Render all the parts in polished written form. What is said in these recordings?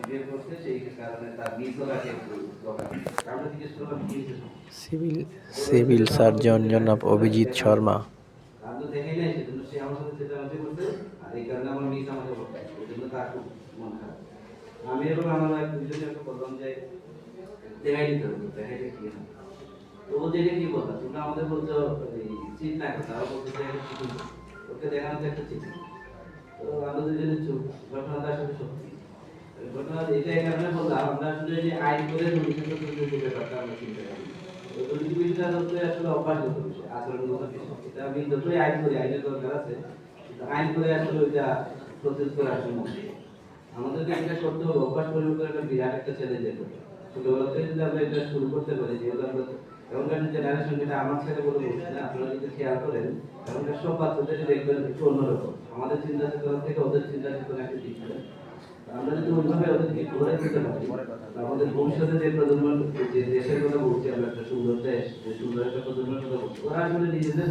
বিয়ে করছে সেই কারণে তার নিজলাকে একটু দরকার। আমরা জিজ্ঞেস করলাম কি হয়েছে? সিভিল সিভিল সার্জন জনাব অভিজিৎ শর্মা। আমি তো দেখেই নাই, সেজন্য সে আমার সাথে চেঁচামেচি করছে, আর এই কারণে আমার মিস আমাকে বলছে, এই জন্য তার খুব মন খারাপ। আমি এবং আমার এক দুজনে একটা বললাম যে দেখাই দিতে হবে, দেখাইলে কি হয়। তো ও যেটা কি বললাম, তোমরা আমাদের বলছো চিট না কথা, ও বলছে যে একটা চিঠি, ওকে দেখানো যে একটা চিঠি। তো আমরা দুজনে চুপ, ঘটনাটা আসলে সত্যি। ঘটনা এটা এই কারণে বললাম, আমরা আসলে যে আইন করে দুর্নীতি ব্যাপারটা আমরা চিন্তা করি। তো দুর্নীতি বিষয়টা হচ্ছে আসলে অভ্যাসগত বিষয়, আচরণগত বিষয়। এটা আমি যতই আইন করি, আইনের দরকার আছে, কিন্তু আইন করে আসলে ওইটা প্রসেস করা আসলে মুশকিল। আমাদেরকে এটা করতে হবে, অভ্যাস পরিবর্তন একটা বিরাট একটা চ্যালেঞ্জের ব্যাপার। ছোটবেলা থেকে যদি আমরা এটা শুরু করতে পারি, যেহেতু আমরা এখনকার জেনারেশন, যেটা আমার ছেলে বলে বলছি না, আপনারা যদি খেয়াল করেন, এখনকার সব বাচ্চাদের দেখবেন একটু অন্যরকম। আমাদের চিন্তা চেতনা থেকে ওদের চিন্তা চেতনা একটু ডিফারেন্ট। আমরা যদি ওইভাবে ওদেরকে গড়ে তুলতে পারি, আমাদের ভবিষ্যতে যে প্রজন্ম, যে দেশের কথা বলছি আমরা, একটা সুন্দর দেশ, যে সুন্দর একটা প্রজন্মের কথা বলছি, ওরা আসলে নিজেদের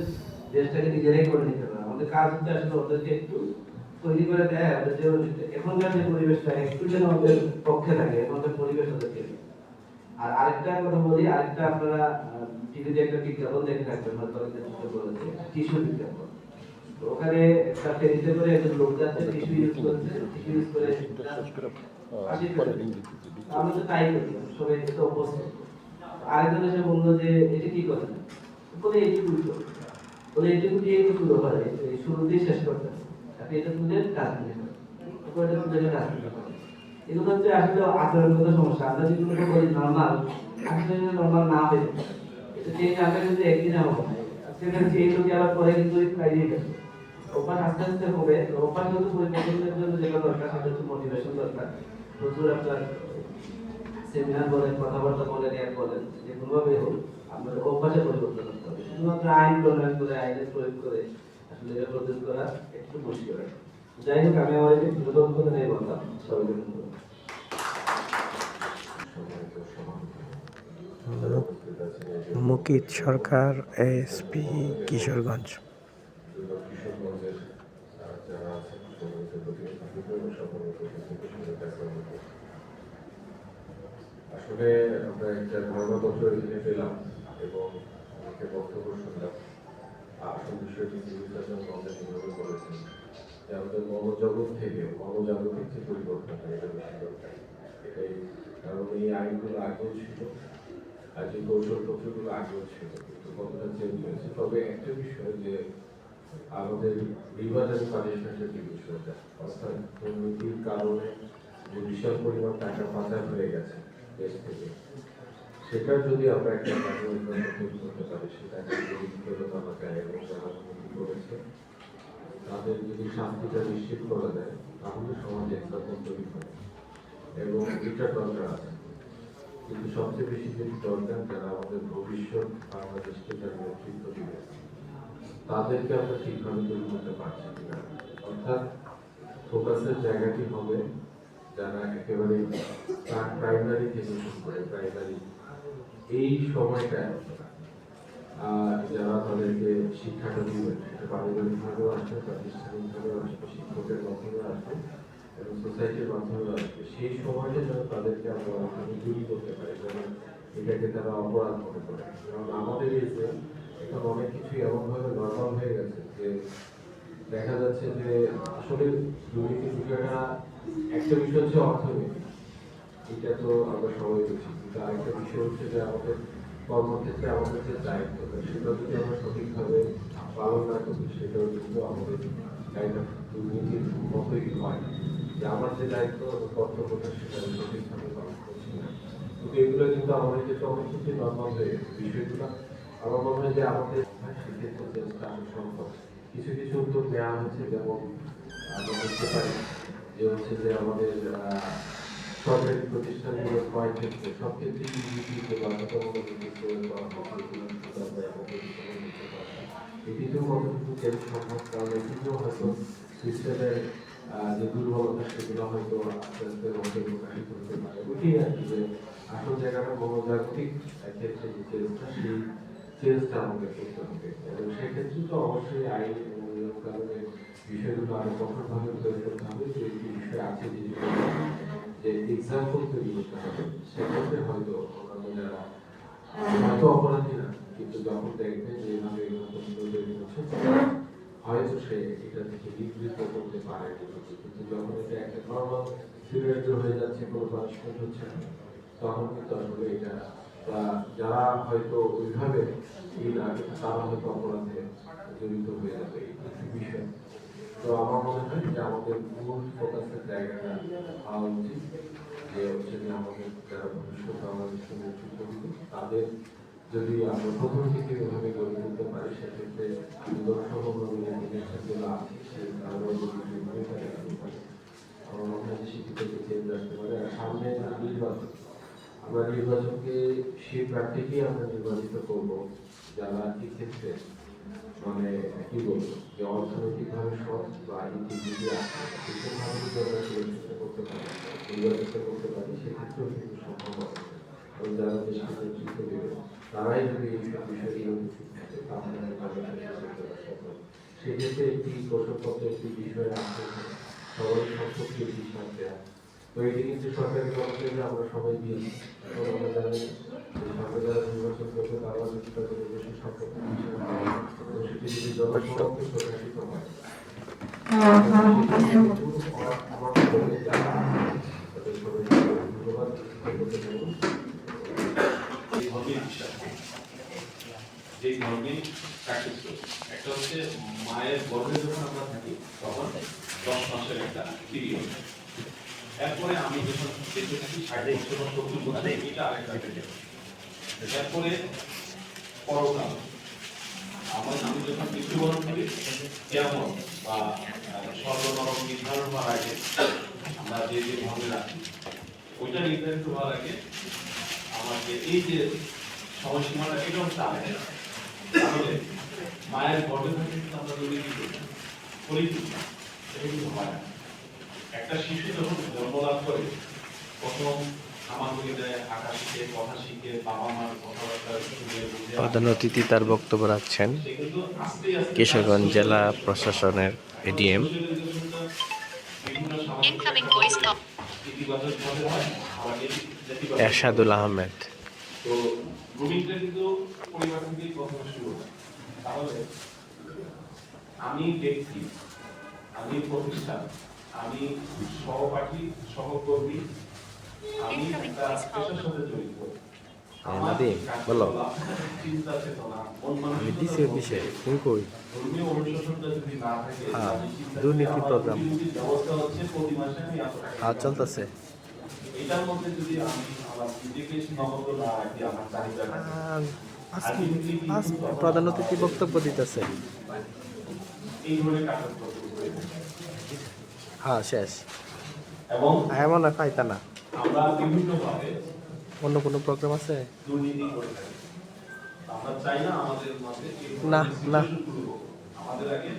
দেশটাকে নিজেরাই করে নিতে পারে। আমাদের কাজ হচ্ছে আসলে ওদেরকে একটু তৈরি করে দেয়, ওদের যে এখনকার যে পরিবেশটা একটু যেন ওদের পক্ষে থাকে, এখনকার পরিবেশ ওদেরকে। আর আরেকটা কথা বলি, আরেকটা আপনারা টিভিতে একটা বিজ্ঞাপন দেখে থাকবেন, হয়তো অনেকে বলেছে টিস্যু বিজ্ঞাপন। তো ওখানে একটা ফেরিতে করে একজন লোক যাচ্ছে, টিস্যু ইউজ করছে, টিস্যু ইউজ করে আমরা তো তাই করি, সবাই তো অভ্যস্ত। আরেকজন এসে বললো যে এটা কি করেন, বলে এইটুকু করো, বলে এইটুকু দিয়ে তো শুরু হয়, এই শুরু দিয়ে শেষ করতে হবে, আপনি এটা তুলে কাজ নিয়ে তারপর এটা তুলে কাজ নিয়ে। এগুলো হচ্ছে আসলে আচরণগত সমস্যা। আমরা যেগুলো করি নর্মাল, আসলে নর্মাল না হয়ে এটা চেঞ্জ আমরা কিন্তু একদিনে হবে না। সেখানে চেঞ্জ হতে আবার পরে কিন্তু ফ্রাইডে গেছে অভ্যাস আস্তে আস্তে হবে। অভ্যাসগত পরিবর্তনের জন্য যেটা দরকার সেটা হচ্ছে মোটিভেশন দরকার। প্রচুর আপনার সেমিনার বলেন, কথাবার্তা বলেন, এক বলেন, যে কোনোভাবে হোক আমাদের অভ্যাসে পরিবর্তন করতে হবে। শুধুমাত্র আইন প্রণয়ন করে, আইনের প্রয়োগ করে আসলে এটা প্রতিরোধ করা একটু মুশকিল। যাই হোক, আমি আমার একটু বিনোদন করে নেই বললাম, সবাইকে ধন্যবাদ। মুকিত সরকার, এসপি, কিশোরগঞ্জ। আসলে আমরা একটা মর্মপত্র লিখে পেলাম এবং অনেকে বক্তব্য শুনলাম। আসল বিষয়টি সিভিল সার্জন আমাদের যেভাবে বলেছেন যে আমাদের মনোজগৎ থেকে মনোজাগতিক যে পরিবর্তনটা, এটা বেশি দরকার। এটাই, কারণ এই আইনগুলো আগেও ছিল, আর যে কৌশলপত্রগুলো আগেও ছিল, কিন্তু কতটা চেঞ্জ হয়েছে। তবে একটা বিষয় যে আমাদের রিভার্স পানিশমেন্টের যে বিষয়টা, অর্থাৎ দুর্নীতির কারণে যে বিশাল পরিমাণ টাকা পাচার হয়ে গেছে দেশ থেকে, সেটা যদি আমরা একটা তৈরি করতে পারি, সেটাকে যদি ফেরত আনা যায় এবং যারা দুর্নীতি করেছে তাদের যদি শান্তিটা নিশ্চিত করা যায়, তাহলে সমাজে একটা তৈরি হয় এবং এটার দরকার আছে। কিন্তু সবচেয়ে বেশি যে দরকার, যারা আমাদের ভবিষ্যৎ বাংলাদেশকে যারা নেতৃত্ব দিবে, তাদেরকে আমরা ঠিকভাবে তৈরি করতে পারছি কিনা। অর্থাৎ ফোকাসের জায়গাটি হবে যারা একেবারে প্রাইমারি থেকে শুরু করে, প্রাইমারি এই সময়টা যারা তাদেরকে শিক্ষাটা দিবেন, সেটা পারিবারিকভাবেও আসবে, প্রাতিষ্ঠানিকভাবেও আসবে, শিক্ষকের মাধ্যমে আসবে এবং সোসাইটির মাধ্যমে আসবে। সেই সময়টা যেন তাদেরকে আমরা অনেকখানি দূরী করতে পারি, যেন এটাকে তারা অপরাধ মনে করে। কারণ আমাদের এই যে এখন অনেক কিছুই এমনভাবে নর্মাল হয়ে গেছে যে দেখা যাচ্ছে যে আসলে দুর্নীতি বিষয়টা, একটা বিষয় হচ্ছে অর্থনীতি, এটা তো আমরা সবাই বুঝি, কিন্তু আরেকটা বিষয় হচ্ছে যে আমাদের কর্মক্ষেত্রে আমাদের যে দায়িত্ব, সেটা যদি আমরা সঠিকভাবে পালন না করি, সেটাও কিন্তু আমাদের দায়িত্ব দুর্নীতির মতোই হয়, যে আমার যে দায়িত্ব কর্তব্যটা সেটা আমি সঠিকভাবে পালন করছি না। কিন্তু এগুলো কিন্তু আমাদের ক্ষেত্রে অনেক কিছুই নর্মাল হয়ে গেছে। বিষয়গুলো আমার মনে হয় যে আমাদের সেক্ষেত্রে চেষ্টা আসা সম্ভব। কিছু কিছু উদ্যোগ নেওয়া হয়েছে, যেমন আমরা দেখতে পারি যে হচ্ছে যে আমাদের সরকারি প্রতিষ্ঠানগুলো ক্রয় ক্ষেত্রে সব ক্ষেত্রেই যে বাধ্যতামূলক এটিতেও কতটুকু চেঞ্জ সম্ভব, কারণ এটিতেও হয়তো সিস্টেমের যে দুর্বলতা, সেগুলো হয়তো আস্তে আস্তে রোগে প্রকাশিত হতে পারে। ওইটাই আর কি, যে আসল জায়গাটা মনোজাগতিক ক্ষেত্রে যে চেঞ্জটা, সেই চেঞ্জটা আমাদের করতে হবে এবং সেক্ষেত্রে তো অবশ্যই আইন এবং কারণে বিষয়গুলো আরো কঠোরভাবে তৈরি করতে হবে। যে একটি বিষয় আছে যে এক্সাম্পল তৈরি করতে হবে, সেক্ষেত্রে হয়তো অন্যান্য যারা হয়তো অপরাধী না, কিন্তু যখন দেখবে যে এভাবে তৈরি হচ্ছে, হয়তো সে এটা থেকে নিবৃত্ত করতে পারে। কিন্তু যখন এটা একটা নর্মাল সিগারেট হয়ে যাচ্ছে, কোনো পানিশমেন্ট হচ্ছে না, তখন কিন্তু আসলে এটা যারা হয়তো ওইভাবে না, কিন্তু তারা হয়তো অপরাধে জড়িত হয়ে যাবে এই বিষয়। তো আমার মনে হয় যে আমাদের মূল ফোকাসের জায়গাটা হওয়া উচিত যে হচ্ছে যে আমাদের যারা ভবিষ্যৎ বাংলাদেশ নেতৃত্ব দিবে, তাদের যদি আমরা প্রথম থেকে এভাবে গড়ে তুলতে পারি, সেক্ষেত্রে দর্শক যেগুলো আছে সেই ধারণা যদি ভূমিকা রাখতে পারে, আমার মনে হয় যে শিক্ষিত চেঞ্জ আসতে পারে। আর সামনে নির্বাচন, আমরা নির্বাচনকে সেই প্রার্থীকেই আমরা নির্বাচিত করবো যারা এক্ষেত্রে মানে কি বলবো যে অর্থনৈতিকভাবে সৎ বা ইন্টিগ্রিটি আছে, সেসবভাবে যদি আমরা সুরক্ষিত করতে পারি, নির্বাচিত করতে পারি, সেক্ষেত্রেও কিন্তু সম্ভব হবে। এবং যারা দেশকে নেতৃত্ব দেবে, তারাই যদি এইসব বিষয়গুলো থাকে, তাহলে সেক্ষেত্রে একটি কৌশলপত্র একটি বিষয় আছে সবাই সম্পর্কে বিশ্বাস দেওয়া। তো এটি কিন্তু সরকারি কর্মচারীরা আমরা সবাই দিয়েছি। এখন আমরা জানি যে সরকার যারা নির্বাচন করবে, তারা যদি তাদের নিজস্ব সম্পর্ক সেটি যদি জনসমক্ষে প্রকাশিত হয়, আমার মনে হয় যারা তাদের সবাইকে ধন্যবাদ করতে চাই। যে ধর্মে প্র্যাকটিস করি, একটা হচ্ছে মায়ের গর্ভে যখন আমরা থাকি তখন 10 মাসের একটা পিরিয়ড, এরপরে আমি যখন বেঁচে থাকি 60 বছর বা 70 বছর, এটা আরেকটা পিরিয়ড। এরপরে পরকাল, আমি যখন মৃত্যুবরণ করি, কেমন বা সর্বনরক নির্ধারণ হওয়ার আগে আমরা যে ভাবে রাখি, ওইটা নির্ধারিত হওয়ার আগে আমাকে এই যে সময়সীমাটা, এটা হচ্ছে আগে। তাহলে মায়ের গর্ভে থাকতে কিন্তু আমরা দুর্নীতি করি, এটা কিন্তু হয় না। একটা শিশু যখন জন্ম লাভ করে, প্রথম আমাকে দেয়, আঁকা শিখে, কথা শিখে, বাবা মার কথাবার্তা শুনে বুঝে, প্রধান অতিথি তার বক্তব্য রাখছেন সে কিন্তু আস্তে আস্তে কিশোরগঞ্জ জেলা প্রশাসনের এডিএম বিভিন্ন সামাজিক ইতিবাচক ভাবে হয়, আবার নেতিবাচক। এরশাদুল আহমেদ। তো গ্রুমিংটা কিন্তু পরিবার থেকেই প্রথমে শুরু হয়। তাহলে আমি ব্যক্তি, আমি প্রতিষ্ঠান, আমি সহপাঠী, সহকর্মী, আমি একটা পেশার সাথে জড়িত। আমার বলো। চিন্তা চেতনা, মন আমি দিছি মানসিকতার অফিসে, মধ্যে তুমি কই? ধর্মীয় অনুশাসনটা যদি না থাকে, হ্যাঁ, আমি চিন্তা দুর্নীতি আমার প্রোগ্রাম। প্রতিনিধির ব্যবস্থা হচ্ছে প্রতি মাসে আমি এত টাকা হ্যাঁ, চলতেছে। এটার মধ্যে যদি আমি আমার নিজেকে সীমাবদ্ধ না রাখি, আমার চাহিদা প্রধান অতিথি বক্তব্য দিতেছে। এই ধরনের কাগজপত্র হ্যাঁ, শেষ। এবং এমন পাইতা না। আমরা বিভিন্নভাবে অন্য কোনো প্রোগ্রাম আছে? দুর্নীতি করে থাকি। আমরা চাই না আমাদের মধ্যে না, না। আমাদের আগে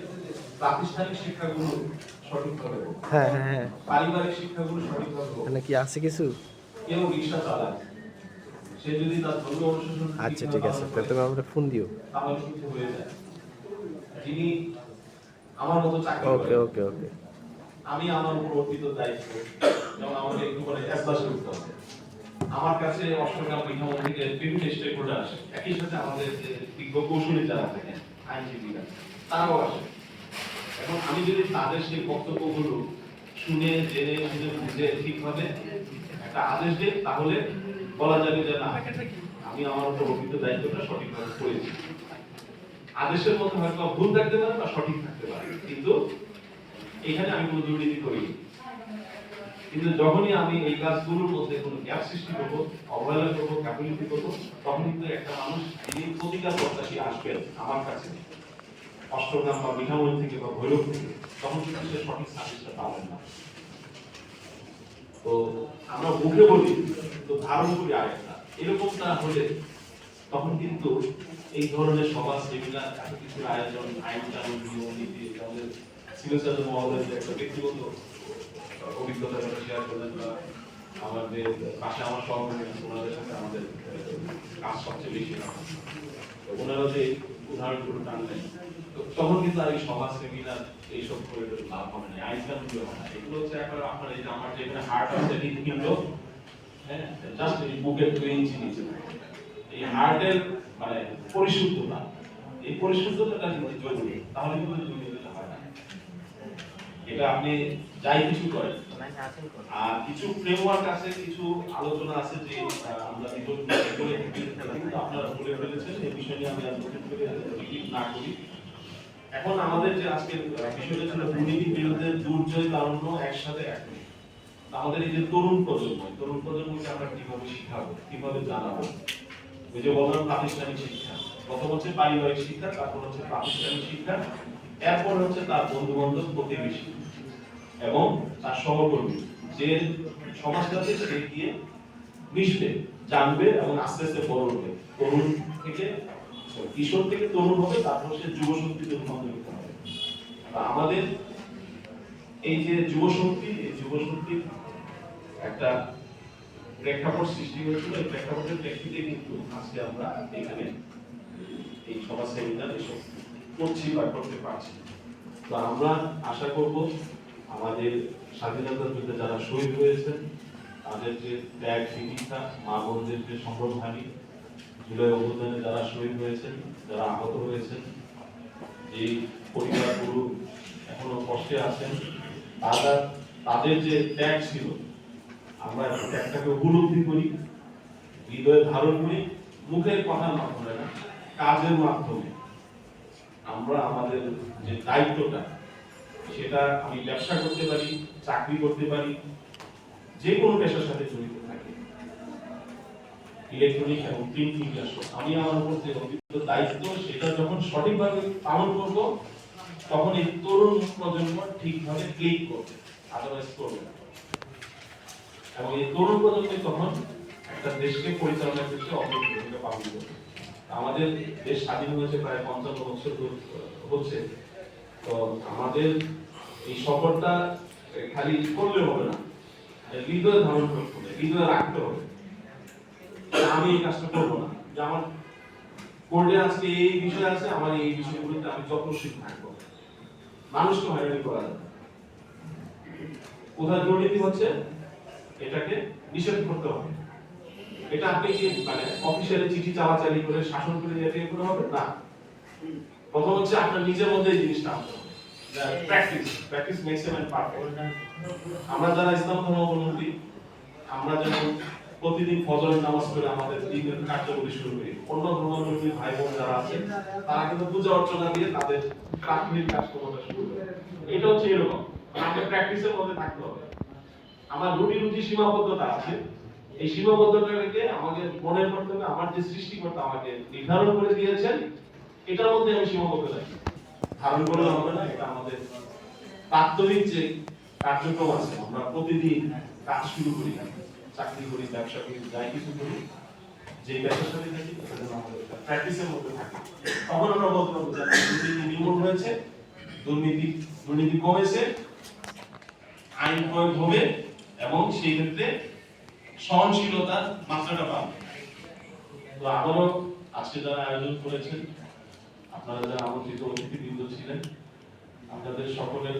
প্রাতিষ্ঠানিক শিক্ষাগুলো সঠিকভাবে হোক, হ্যাঁ, হ্যাঁ, হ্যাঁ। পারিবারিক শিক্ষাগুলো সঠিকভাবে হোক। এখানে কি আছে কিছু? কেউ রিক্সা চালায়, সে যদি তার ধর্মীয় অনুশাসন আচ্ছা, ঠিক আছে, তুমি আমরা ফোন দিও। তাহলে কিন্তু হয়ে যায়। যিনি আমার মতো চাকরি ওকে, করেন, ওকে, ওকে। আমি আমার উপর অর্পিত দায়িত্ব, যেমন আমাকে একটু করে অ্যাসবাস করতে হবে। আমার কাছে অষ্টগ্রাম পিঠামো থেকে বিভিন্ন স্টেক হোল্ডার আসে, একই সাথে আমাদের যে বিজ্ঞ কৌশলী যারা থাকে, আইনজীবীরা, তারাও আসে। এখন আমি যদি তাদের সেই বক্তব্যগুলো শুনে জেনে শুনে বুঝে ঠিকভাবে একটা আদেশ দিই, তাহলে বলা যাবে যে না, আমি আমার উপর অর্পিত দায়িত্বটা সঠিকভাবে করেছি। আদেশের মধ্যে হয়তো ভুল থাকতে পারে বা সঠিক থাকতে পারে, কিন্তু এখানে আমি কোনো দুর্নীতি করিনি। কিন্তু যখনই আমি এই কাজগুলোর মধ্যে কোনো গ্যাপ সৃষ্টি করবো, অবহেলা করবো, গাফিলতি করবো, তখন কিন্তু একটা মানুষ যিনি প্রতিকার প্রত্যাশী আসবেন আমার কাছে, অষ্টগ্রাম বা মিঠামণি থেকে বা ভৈরব থেকে, তখন কিন্তু সে সঠিক সার্ভিসটা পাবেন না। তো আমরা মুখে বলি, তো ধারণ করি আরেকটা। এরকমটা হলে তখন কিন্তু এই ধরনের সভা, সেমিনার, এত কিছুর আয়োজন, আইন কানুন, নিয়ম নীতি, আমাদের সিভিল সার্জন মহোদয়ের একটা ব্যক্তিগত অভিজ্ঞতা শেয়ার করলেন, বা আমাদের পাশে আমার সহকর্মী ওনাদের সাথে আমাদের কাজ সবচেয়ে বেশি, ওনারা যে উদাহরণগুলো টানলেন, তো তখন কিন্তু আর এই সমাজ সেমিনার এইসব করে লাভ হবে না, আইন কানুন হবে না। এগুলো হচ্ছে একবার আপনার এই যে আমার যেখানে হার্ট আছে হৃদপিণ্ড, হ্যাঁ, জাস্ট এই বুকের 2 ইঞ্চি নিচে থাকে। এই হার্টের মানে পরিশুদ্ধতা, এই পরিশুদ্ধতাটা কিন্তু জরুরি, তাহলে কিন্তু দুর্নীতিটা হয় না। এটা আপনি যাই কিছু করেন, আর কিছু ফ্রেমওয়ার্ক আছে, কিছু আলোচনা আছে যে আমরা কিন্তু আপনারা বলে ফেলেছেন, এই বিষয় নিয়ে আমি আর নতুন করে রিপিট না করি। এখন আমাদের যে আজকের বিষয়টা ছিল দুর্নীতির বিরুদ্ধে দুর্জয় তারুণ্য একসাথে এক মিনিট। আমাদের এই যে তরুণ প্রজন্মকে আমরা কিভাবে শিখাবো, কিভাবে জানাবো? ওই যে বললাম প্রাতিষ্ঠানিক শিক্ষা, প্রথম হচ্ছে পারিবারিক শিক্ষা, তারপর হচ্ছে প্রাতিষ্ঠানিক শিক্ষা, এরপর হচ্ছে তার বন্ধু বান্ধব, প্রতিবেশী এবং তার সহকর্মী, যে সমাজটাতে সে গিয়ে মিশবে, জানবে এবং আস্তে আস্তে বড় হবে। তরুণ থেকে কিশোর থেকে তরুণ হবে, তারপর সে যুব শক্তিতে রূপান্তরিত হবে। আমাদের এই যে যুব শক্তি, এই যুব শক্তির একটা প্রেক্ষাপট সৃষ্টি হয়েছিল, এই প্রেক্ষাপটের প্রেক্ষিতে কিন্তু আজকে আমরা এখানে এই সভা সেমিনার এসব করছি বা করতে পারছি। তো আমরা আশা করব আমাদের স্বাধীনতার যুদ্ধে যারা শহীদ হয়েছেন তাদের যে ত্যাগ প্রতিষ্ঠা, মা বোনদের যে সম্ভ্রমহানি, জুলাই অভ্যুত্থানে যারা শহীদ হয়েছেন, যারা আহত হয়েছেন, যে পরিবারগুলো এখনো কষ্টে আছেন, তাদের যে ত্যাগ ছিল, আমরা ত্যাগটাকে উপলব্ধি করি, হৃদয়ে ধারণ করি, মুখের কথার মাধ্যমে না, কাজের মাধ্যমে আমরা আমাদের যে দায়িত্বটা, সেটা আমি ব্যবসা করতে পারি, চাকরি করতে পারি, যে কোনো পেশার সাথে জড়িত থাকি, ইলেকট্রনিক এবং প্রিন্ট মিডিয়া, আমি আমার উপর যে অর্পিত দায়িত্ব সেটা যখন সঠিকভাবে পালন করব, তখন এই তরুণ প্রজন্ম ঠিকভাবে ক্লিক করবে, আদারওয়াইজ করবে না। এবং এই তরুণ প্রজন্ম তখন একটা দেশকে পরিচালনা করতে অগ্রণী ভূমিকা পালন করবে। আমাদের দেশ স্বাধীন হয়েছে প্রায় 55 বছর হচ্ছে। তো আমাদের এই সফরটা খালি করলে হবে না, হৃদয়ে ধারণ করতে হবে, হৃদয়ে রাখতে হবে। আমি এই কাজটা করবো না যে আমার কোর্টে আজকে এই বিষয় আছে, আমার এই বিষয়গুলোতে আমি যত্নশীল থাকবো। মানুষকে হয়রানি করা যাবে, কোথায় দুর্নীতি হচ্ছে এটাকে নিষেধ করতে হবে। এটা আপনি কি মানে অফিসিয়ালি চিঠি চালাচালি করে শাসন করে দিয়ে করে হবে না। প্রথম হচ্ছে আপনার নিজের মধ্যে এই জিনিসটা আনতে হবে, practice makes a man perfect. আমরা যারা ইসলাম ধর্মাবলম্বী, আমরা যেমন প্রতিদিন ফজরের নামাজ পড়ে আমাদের দিনের কার্যক্রম শুরু করি, অন্য ধর্মাবলম্বী ভাই বোন যারা আছে তারা কিন্তু পূজা অর্চনা দিয়ে তাদের প্রাথমিক কাজকর্মটা শুরু করে। এটা হচ্ছে এরকম, আমাকে প্র্যাকটিসের মধ্যে থাকতে হবে। আমার রুটি সীমাবদ্ধতা আছে, এই সীমাবদ্ধতাকে আমাকে মনে করতে হবে আমার যে সৃষ্টিকর্তা আমাকে নির্ধারণ করে দিয়েছেন, এটার মধ্যে আমি সীমাবদ্ধ থাকি, ধারণ করে হবে না। এটা আমাদের প্রাত্যহিক যে কার্যক্রম আছে, আমরা প্রতিদিন কাজ শুরু করি, চাকরি করি, ব্যবসা করি, যাই কিছু করি, যে ব্যবসার সাথে থাকি প্র্যাকটিসের মধ্যে থাকি, তখন আমরা বলতে পারবো যে দুর্নীতি নির্মূল হয়েছে, দুর্নীতি কমেছে, আইন প্রয়োগ হবে এবং সেই ক্ষেত্রে সহনশীলতার মাত্রাটা পাবে। তো আবারও আজকে যারা আয়োজন করেছেন, আপনারা যারা আমন্ত্রিত অতিথিবৃন্দ ছিলেন, আপনাদের সকলের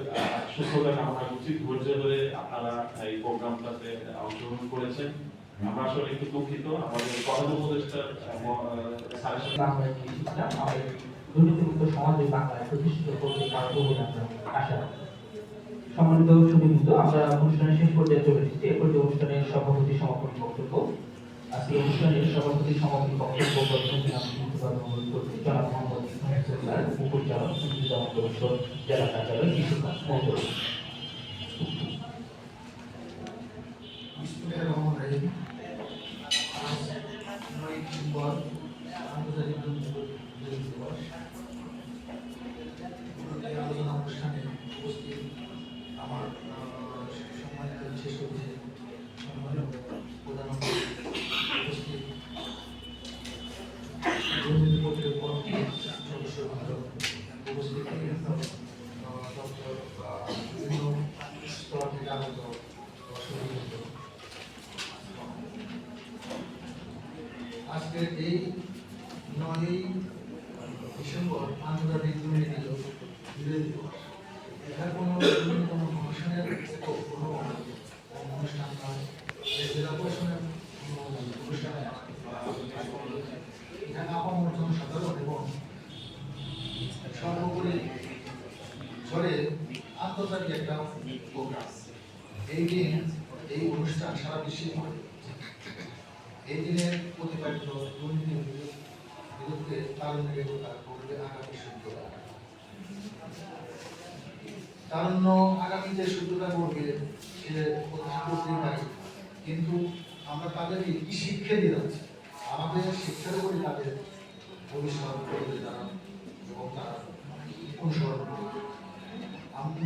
সুস্থতা কামনা করছি। ধৈর্য ধরে আপনারা এই প্রোগ্রামটাতে অংশগ্রহণ করেছেন। আমরা আসলে একটু দুঃখিত, আমাদের প্রধান উপদেষ্টার স্যারের সাথে আমরা গিয়েছিলাম, আমাদের দুর্নীতিমুক্ত সমাজে বাংলায় প্রতিষ্ঠিত করতে পারবো বলে আমরা আশা রাখি। সম্মানিত সুধীবৃন্দ, আমরা অনুষ্ঠানের শেষ পর্যায়ে চলে এসেছি। এরপর যে অনুষ্ঠানের সভাপতি সমাপনী বক্তব্য, আজকে অনুষ্ঠানের সভাপতি সমাপনী বক্তব্য প্রদানের আমি অনুরোধ করছি জনাব মোহাম্মদ স্যার, উপপরিচালক পরিষদ, জেলা কার্যালয়, কিশোরগঞ্জ মহোদয়। আন্তর্জাতিক দুর্নীতি দিবস আলোচনা অনুষ্ঠানে উপস্থিত আমার সম্মানিত বিশেষ অতিথি, সম্মানিত প্রধানমন্ত্রী উপস্থিত, দুর্নীতি প্রতিরোধ কমিটির সদস্যবৃন্দ উপস্থিত, বিভিন্ন স্তর থেকে আগত দর্শকবৃন্দ, আজকের এই 9ই ডিসেম্বর আন্তর্জাতিক দুর্নীতি দিবস অনুষ্ঠানে এখানে আপামর জনসাধারণ এবং সর্বোপরি ধরে আন্তর্জাতিক একটা প্রোগ্রাম। এই দিন এই অনুষ্ঠান সারা বিশ্বে হয়। এই দিনের প্রতিপালিত দুর্নীতির বিরুদ্ধে তারুণ্যের একতা করবে আগামী সূর্যটা। তারুণ্য আগামী যে সূর্যটা করবে সে প্রতিষ্ঠা করতেই পারে, কিন্তু আমরা তাদেরকে কি শিক্ষা দিয়ে যাচ্ছি? আমাদের শিক্ষার উপরে তাদের ভবিষ্যৎ করবে তারা এবং তারা অনুসরণ করবে। আমি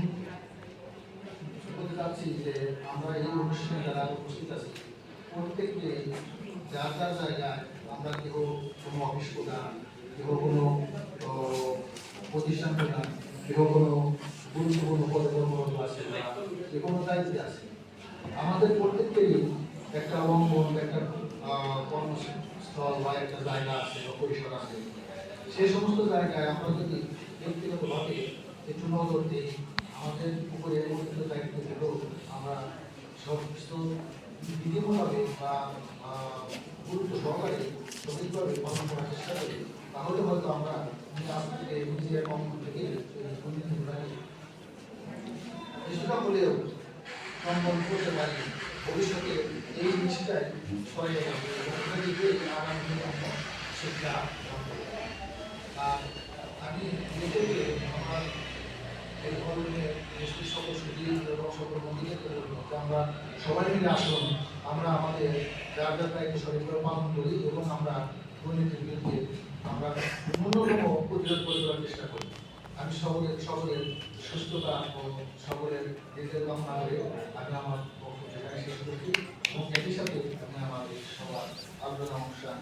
বলতে চাচ্ছি যে আমরা এই অনুষ্ঠানে যারা উপস্থিত আছি প্রত্যেককে যার যার জায়গায় আমরা কেউ কোনো অফিস প্রধান, কেউ কোনো প্রতিষ্ঠান প্রধান, কেউ কোনো গুরুত্বপূর্ণ পদে কর্মরত আছে, যে কোনো দায়িত্বে আছে, আমাদের প্রত্যেককেই একটা অঙ্গন, একটা কর্মস্থল বা একটা জায়গা আছে বা পরিসর আছে। সেই সমস্ত জায়গায় আমরা যদি ব্যক্তিগতভাবে একটু নজর দিই, আমাদের উপরে অর্পিত দায়িত্ব থেকেও আমরা সমস্ত বিধি মোতাবেক বা গুরুত্ব সহকারে সঠিকভাবে পালন করার চেষ্টা করি, তাহলে হয়তো আমরা কাজ থেকে নিজের অঙ্গ থেকে কিছুটা হলেও সম্বল করতে পারি। ভবিষ্যতে এই জিনিসটাই ছড়িয়ে যাবে এবং এটা দিকে আগামী দিনে আমরা শিক্ষা পাবো। আর আমি দেখে আমার এই ধরনের দেশটির সকল সুদী এবং সকল মন্দিরকে বলবো যে আমরা সবাই মিলে আসুন, আমরা আমাদের যার যার দায়িত্ব সঠিকভাবে পালন করি এবং আমরা দুর্নীতির বিরুদ্ধে আমরা ন্যূনতম প্রতিরোধ করে দেওয়ার চেষ্টা করি। আমি সকলের সুস্থতা ও সকলের দীর্ঘ কামনা করে আমি আমার বক্তব্য এখানে শেষ করছি এবং একই সাথে আমি আমার সবার আলোচনা অনুষ্ঠান